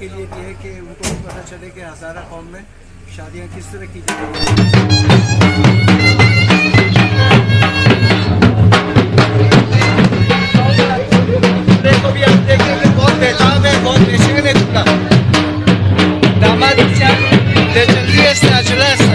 के लिए ये है कि उनको भी पता चले कि हज़ारा कौम में शादियाँ किस तरह की जाती हैं. को भी आप देखेंगे बहुत बेताब है, बहुत बेशक है टुकड़ा. दामाद ले चलिए ऐसा चला ऐसा.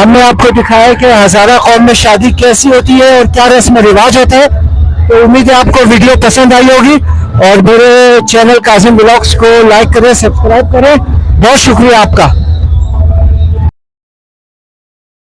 हमने आपको दिखाया कि हजारा कौम में शादी कैसी होती है और क्या रस्म रिवाज होता है। तो उम्मीद है आपको वीडियो पसंद आई होगी और मेरे चैनल काजिम व्लॉग्स को लाइक करें, सब्सक्राइब करें। बहुत शुक्रिया आपका।